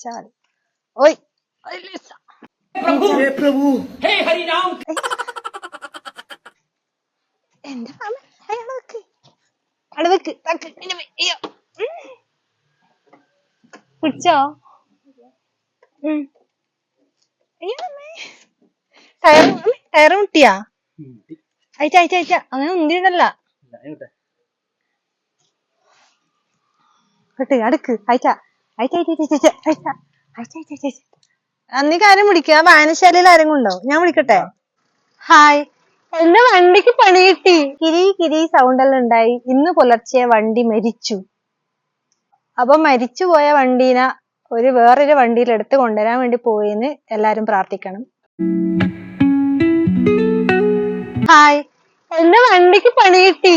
चल ओए हे प्रभु हे हरि राम എന്റെ മാമ അയാളൊക്കെ അടവെക്ക് തക്ക് അയ്യോ പിടിച്ചോ ടയറ് മുട്ടിയാ അയച്ച അയച്ച അയച്ച അങ്ങനെ ഉന്തിയിടല്ല അടുക്ക് അയച്ച അയച്ച അയച്ച അയച്ച അയച്ച അയച്ച അയച്ച അയച്ച അന്നീ കാര്യം വിളിക്കുക വായനശാലയിൽ ആരെങ്കിലും ഉണ്ടോ ഞാൻ വിളിക്കട്ടെ ഹായ് എന്റെ വണ്ടിക്ക് പണി കിട്ടി കിരി കിരി സൗണ്ട് എല്ലാം ഉണ്ടായി ഇന്ന് പുലർച്ചെ വണ്ടി മരിച്ചു അപ്പൊ മരിച്ചുപോയ വണ്ടീനെ വേറൊരു വണ്ടിയിൽ എടുത്ത് കൊണ്ടുവരാൻ വേണ്ടി പോയെന്ന് എല്ലാരും പ്രാർത്ഥിക്കണം ഹായ് എന്റെ വണ്ടിക്ക് പണി കിട്ടി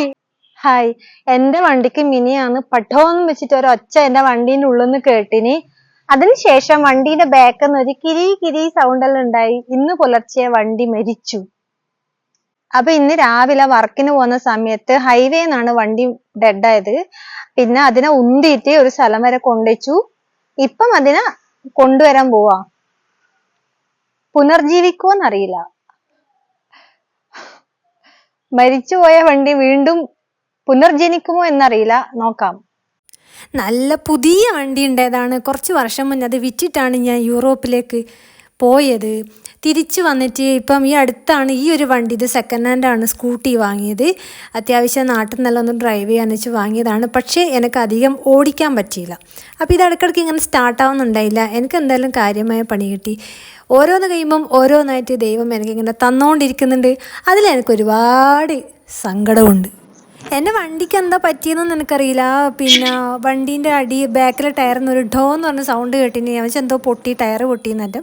ഹായ് എന്റെ വണ്ടിക്ക് മിനിയാന്ന് പട്ടോന്ന് വെച്ചിട്ട് ഒരൊച്ച എന്റെ വണ്ടീന്റെ ഉള്ളിൽ നിന്ന് കേട്ടിനി അതിനുശേഷം വണ്ടീന്റെ ബാക്കിൽ ഒരു കിരി കിരി സൗണ്ട് എല്ലാം ഉണ്ടായി ഇന്ന് പുലർച്ചെ വണ്ടി മരിച്ചു അപ്പൊ ഇന്ന് രാവിലെ വർക്കിന് പോകുന്ന സമയത്ത് ഹൈവേന്നാണ് വണ്ടി ഡെഡായത് പിന്നെ അതിനെ ഉന്തിയിട്ട് ഒരു സ്ഥലം വരെ കൊണ്ടുവച്ചു ഇപ്പം അതിനെ കൊണ്ടുവരാൻ പോവാ പുനർജീവിക്കുവോന്നറിയില്ല മരിച്ചുപോയ വണ്ടി വീണ്ടും പുനർജനിക്കുമോ എന്നറിയില്ല നോക്കാം നല്ല പുതിയ വണ്ടി ഉണ്ടായതാണ് കുറച്ച് വർഷം മുന്നേ അത് വിറ്റിട്ടാണ് ഞാൻ യൂറോപ്പിലേക്ക് പോയത് തിരിച്ചു വന്നിട്ട് ഇപ്പം ഈ അടുത്താണ് ഈ ഒരു വണ്ടി ഇത് സെക്കൻഡ് ഹാൻഡാണ് സ്കൂട്ടി വാങ്ങിയത് അത്യാവശ്യം നാട്ടിൽ നിന്നെല്ലാം ഡ്രൈവ് ചെയ്യാന്ന് വെച്ച് വാങ്ങിയതാണ് പക്ഷേ എനിക്ക് അധികം ഓടിക്കാൻ പറ്റിയില്ല അപ്പോൾ ഇത് ഇടയ്ക്കിടയ്ക്ക് ഇങ്ങനെ സ്റ്റാർട്ടാവുന്നുണ്ടായില്ല എനിക്ക് എന്തായാലും കാര്യമായ പണി കിട്ടി ഓരോന്ന് കഴിയുമ്പം ഓരോന്നായിട്ട് ദൈവം എനിക്കിങ്ങനെ തന്നുകൊണ്ടിരിക്കുന്നുണ്ട് അതിലെനിക്ക് ഒരുപാട് സങ്കടമുണ്ട് എൻ്റെ വണ്ടിക്ക് എന്താ പറ്റിയെന്നൊന്നും എനിക്കറിയില്ല പിന്നെ വണ്ടീൻ്റെ ബാക്കിലെ ടയറിന്ന് ഒരു ഡോ എന്ന് പറഞ്ഞ സൗണ്ട് കേട്ടിന് ഞാൻ വെച്ചാൽ എന്തോ പൊട്ടി ടയർ പൊട്ടിയെന്നിട്ട്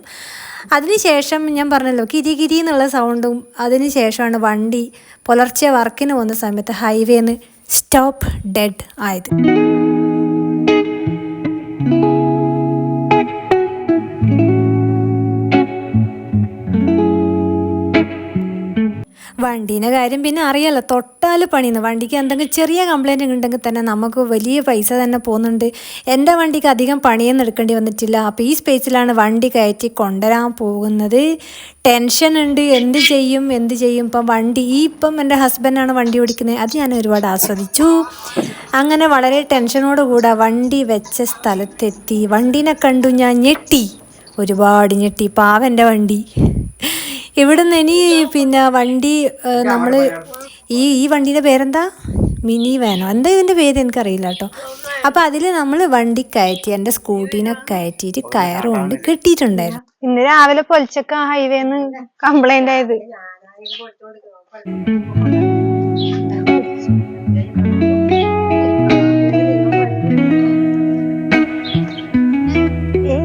അതിനുശേഷം ഞാൻ പറഞ്ഞല്ലോ കിരി കിരി എന്നുള്ള സൗണ്ടും അതിനുശേഷമാണ് വണ്ടി പുലർച്ചെ വർക്കിന് പോകുന്ന സമയത്ത് ഹൈവേന്ന് സ്റ്റോപ്പ് ഡെഡ് ആയത് വണ്ടീൻ്റെ കാര്യം പിന്നെ അറിയാലോ തൊട്ടാൽ പണിയുന്നു വണ്ടിക്ക് എന്തെങ്കിലും ചെറിയ കംപ്ലൈൻറ്റ് ഉണ്ടെങ്കിൽ തന്നെ നമുക്ക് വലിയ പൈസ തന്നെ പോകുന്നുണ്ട് എൻ്റെ വണ്ടിക്ക് അധികം പണിയൊന്നും എടുക്കേണ്ടി വന്നിട്ടില്ല അപ്പോൾ ഈ സ്പേസിലാണ് വണ്ടി കയറ്റി കൊണ്ടുവരാൻ പോകുന്നത് ടെൻഷൻ ഉണ്ട് എന്ത് ചെയ്യും ഇപ്പം വണ്ടി ഇപ്പം എൻ്റെ ഹസ്ബൻഡാണ് വണ്ടി ഓടിക്കുന്നത് അത് ഞാൻ ഒരുപാട് ആസ്വദിച്ചു അങ്ങനെ വളരെ ടെൻഷനോടുകൂടെ വണ്ടി വെച്ച സ്ഥലത്തെത്തി വണ്ടീനെ കണ്ടു ഞാൻ ഞെട്ടി ഒരുപാട് ഞെട്ടി പാവൻ്റെ വണ്ടി ഇവിടുന്ന് ഇനി പിന്നെ വണ്ടി നമ്മൾ ഈ വണ്ടീൻ്റെ പേരെന്താ മിനി വാനോ എന്താ ഇതിൻ്റെ പേര് എനിക്കറിയില്ല കേട്ടോ അപ്പോൾ അതിൽ നമ്മൾ വണ്ടി കയറ്റി എൻ്റെ സ്കൂട്ടീനെ കയറ്റിയിട്ട് കയറ് കൊണ്ട് കെട്ടിയിട്ടുണ്ടായിരുന്നു ഇന്ന് രാവിലെ പൊലിച്ചക്ക ഹൈവേന്ന് കംപ്ലൈന്റ് ആയത്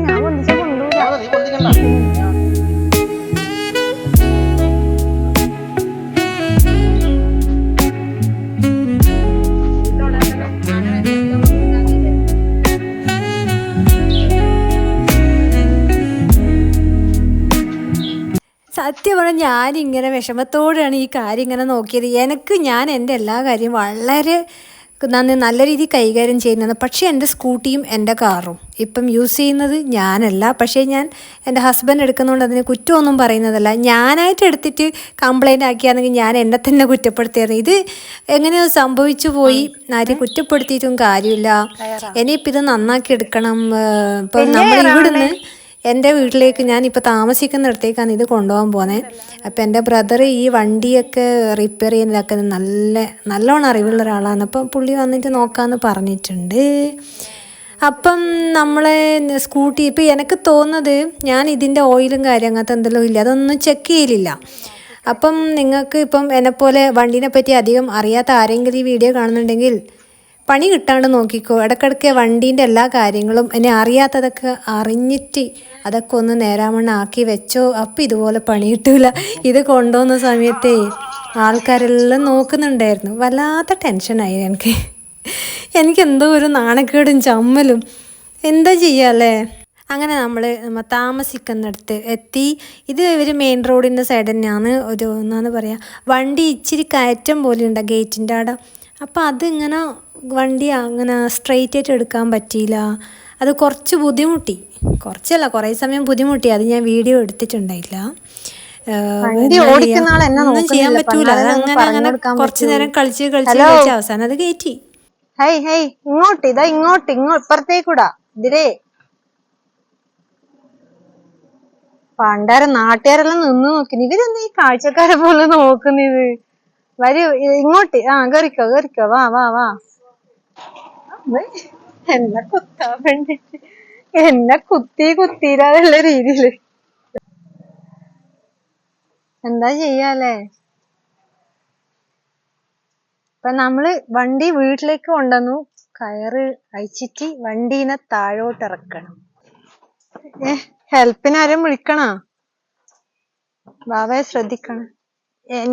ഞാൻ പൊന്നിച്ച കൊണ്ടുപോകാം സത്യം പറഞ്ഞാൽ ഞാനിങ്ങനെ വിഷമത്തോടെയാണ് ഈ കാര്യം ഇങ്ങനെ നോക്കിയത് ഞാൻ എൻ്റെ എല്ലാ കാര്യവും വളരെ നല്ല രീതിയിൽ കൈകാര്യം ചെയ്യുന്നത് പക്ഷേ എൻ്റെ സ്കൂട്ടിയും എൻ്റെ കാറും ഇപ്പം യൂസ് ചെയ്യുന്നത് ഞാനല്ല പക്ഷേ ഞാൻ എൻ്റെ ഹസ്ബൻഡ് എടുക്കുന്നതുകൊണ്ട് അതിന് കുറ്റമൊന്നും പറയുന്നതല്ല ഞാനായിട്ട് എടുത്തിട്ട് കംപ്ലൈൻ്റ് ആക്കിയാണെങ്കിൽ ഞാൻ എന്നെ തന്നെ കുറ്റപ്പെടുത്തിയായിരുന്നു ഇത് എങ്ങനെയോ സംഭവിച്ചു പോയി ആരും കുറ്റപ്പെടുത്തിയിട്ടും കാര്യമില്ല ഇനിയിപ്പോൾ ഇത് നന്നാക്കി എടുക്കണം ഇപ്പം നമ്മൾ ഇവിടുന്ന് എൻ്റെ വീട്ടിലേക്ക് ഞാനിപ്പോൾ താമസിക്കുന്നിടത്തേക്കാണ് ഇത് കൊണ്ടുപോകാൻ പോകുന്നത് അപ്പോൾ എൻ്റെ ബ്രദർ ഈ വണ്ടിയൊക്കെ റിപ്പയർ ചെയ്യുന്നതൊക്കെ നല്ലോണം അറിവുള്ള ഒരാളാണ് അപ്പം പുള്ളി വന്നിട്ട് നോക്കാമെന്ന് പറഞ്ഞിട്ടുണ്ട് അപ്പം നമ്മളെ സ്കൂട്ടി ഇപ്പോൾ എനിക്ക് തോന്നുന്നത് ഞാൻ ഇതിൻ്റെ ഓയിലും കാര്യം അങ്ങനത്തെ എന്തെല്ലാം ഇല്ല അതൊന്നും ചെക്ക് ചെയ്യലില്ല അപ്പം നിങ്ങൾക്ക് ഇപ്പം എന്നെപ്പോലെ വണ്ടീനെ പറ്റി അധികം അറിയാത്ത ആരെങ്കിലും ഈ വീഡിയോ കാണുന്നുണ്ടെങ്കിൽ പണി കിട്ടാണ്ട് നോക്കിക്കോ ഇടയ്ക്കിടയ്ക്ക് വണ്ടീൻ്റെ എല്ലാ കാര്യങ്ങളും എന്നെ അറിയാത്തതൊക്കെ അറിഞ്ഞിട്ട് അതൊക്കെ ഒന്ന് നേരാമണ്ണം ആക്കി വെച്ചോ അപ്പം ഇതുപോലെ പണി കിട്ടില്ല ഇത് കൊണ്ടുപോകുന്ന സമയത്തേ ആൾക്കാരെല്ലാം നോക്കുന്നുണ്ടായിരുന്നു വല്ലാത്ത ടെൻഷനായി എനിക്കെന്തോ ഒരു നാണക്കേടും ചമ്മലും എന്താ ചെയ്യാല്ലേ അങ്ങനെ നമ്മൾ താമസിക്കുന്നിടത്ത് എത്തി ഇത് ഒരു മെയിൻ റോഡിൻ്റെ സൈഡ് തന്നെയാണ് ഒരു എന്നാന്ന് പറയുക വണ്ടി ഇച്ചിരി കയറ്റം പോലെ ഉണ്ട് ഗേറ്റിൻ്റെ അവിടെ അപ്പോൾ അതിങ്ങനെ വണ്ടി അങ്ങനെ സ്ട്രെയിറ്റ് ആയിട്ട് എടുക്കാൻ പറ്റിയില്ല അത് കുറച്ച് ബുദ്ധിമുട്ടി കുറച്ചല്ല, കുറേ സമയം ബുദ്ധിമുട്ടി. അത് ഞാൻ വീഡിയോ എടുത്തിട്ടുണ്ടായില്ല. വണ്ടി ഓടിക്കുന്ന ആൾ എന്നെ ഒന്നും ചെയ്യാൻ നോക്കുന്നില്ല. പറ്റൂല. പെങ്ങളെ ഒന്ന് അങ്ങനെ പറഞ്ഞു അങ്ങനെ കൊടുക്കാൻ കുറച്ചു പറ്റുമോ? നേരം കളിച്ച് ഹലോ അവസാനം അത് കയറ്റി. ഹേയ് ഹേയ്, ഇങ്ങോട്ട് ഇതാ, ഇങ്ങോട്ട് ഇപ്പുറത്തേക്കൂടാ. ഇതിലേ പണ്ടേരം നാട്ടുകാരെല്ലാം നിന്ന് നോക്കി. ഇവരെന്താ ഈ കാഴ്ചക്കാരെ പോലെ നോക്കുന്നത്? വരൂ ഇങ്ങോട്ട്. കേറിക്കോ കേറിക്കോ, വാ വാ വാ. എന്നെ കുത്താൻ വേണ്ടിട്ട് എന്നെ കുത്തിരാന്നുള്ള രീതിയില് എന്താ ചെയ്യാലേ. ഇപ്പൊ നമ്മള് വണ്ടി വീട്ടിലേക്ക് കൊണ്ടുവന്നു. കയറ് അയച്ചിട്ട് വണ്ടീനെ താഴോട്ട് ഇറക്കണം. ഹെൽപ്പിനാരും വിളിക്കണോ? ബാവയെ ശ്രദ്ധിക്കണം.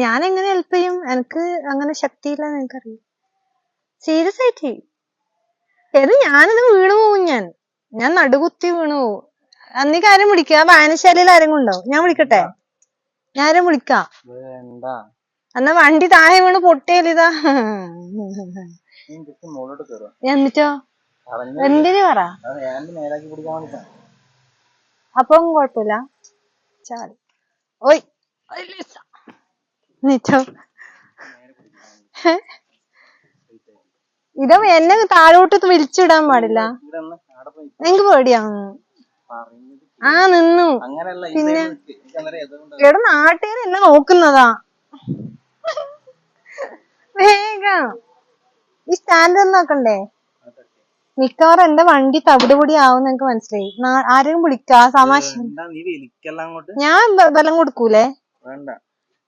ഞാൻ എങ്ങനെ ഹെൽപ്പ് ചെയ്യും? എനിക്ക് അങ്ങനെ ശക്തിയില്ലെന്ന് എനിക്കറിയാം. സീരിയസ് ആയിട്ട് ഞാനിത് വീണു പോവും. ഞാൻ നടുകുത്തി വീണു പോവും. അന്നേക്ക് ആരും വിളിക്കുക? വായനശാലയിൽ ആരെങ്കിലും ഉണ്ടോ? ഞാൻ വിളിക്കട്ടെ? ഞാൻ ആരും വിളിക്കാം? എന്നാ വണ്ടി താഴെ വീണ് പൊട്ടിയാലിതാ. എന്നിട്ടോ എന്തിനു പറ? അപ്പം കൊഴപ്പില്ല. ഓയ് എന്നിട്ടോ ഇത് എന്നെ താഴോട്ട് വിളിച്ചിടാൻ പാടില്ല. നിങ്ങക്ക് പേടിയാവുന്നു. നിന്നു. പിന്നെ ഇവിടെ നാട്ടുകാർ എന്നെ നോക്കുന്നതാ. വേഗം ഈ സ്റ്റാൻഡ് നോക്കണ്ടേ? മിക്കവാറും എന്റെ വണ്ടി തവിടുപൊടി ആവുന്ന എനിക്ക് മനസ്സിലായി. ആരെയും വിളിക്കാ തമാശ. ഞാൻ ബലം കൊടുക്കൂലേ?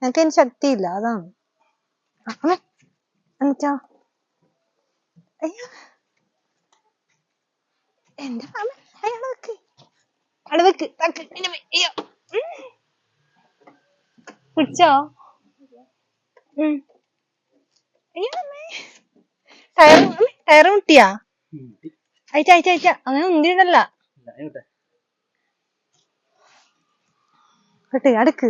എനിക്ക് അതിന് ശക്തിയില്ല, അതാണ്. എന്നിട്ടോ അയ്യോ എന്റെ അടുവെക്ക് അയ്യോ പിടിച്ചോ? ടയറ് മുട്ടിയാ? അയച്ച അങ്ങനെ ഉന്തിയിടല്ല. അടുക്ക്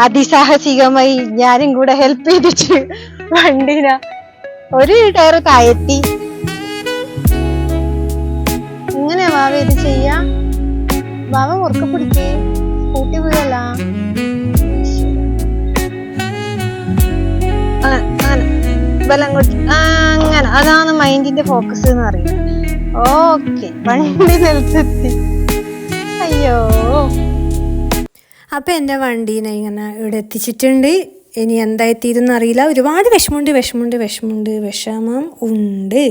അതിസാഹസികമായി ഞാനും കൂടെ ഹെൽപ്പ് ചെയ്തിട്ട് വണ്ടീന ഒരു ടയറ് താഴെത്തി. ഇങ്ങനെയാ വാവ ഇത് ചെയ്യാ? വാവ ഉറക്കെ പിടിക്കേ, സ്കൂട്ടി പോയല്ല. ബലം കൊടുത്ത് അങ്ങനെ, അതാണ് മൈൻഡിന്റെ ഫോക്കസ് എന്ന് പറയുന്നത്. ഓക്കെ, വണ്ടി നിലത്തെത്തി. അയ്യോ. അപ്പം എൻ്റെ വണ്ടീനെ ഇങ്ങനെ ഇവിടെ എത്തിച്ചിട്ടുണ്ട്. ഇനി എന്തായിത്തീരുന്നറിയില്ല. ഒരുപാട് വിഷമം ഉണ്ട്.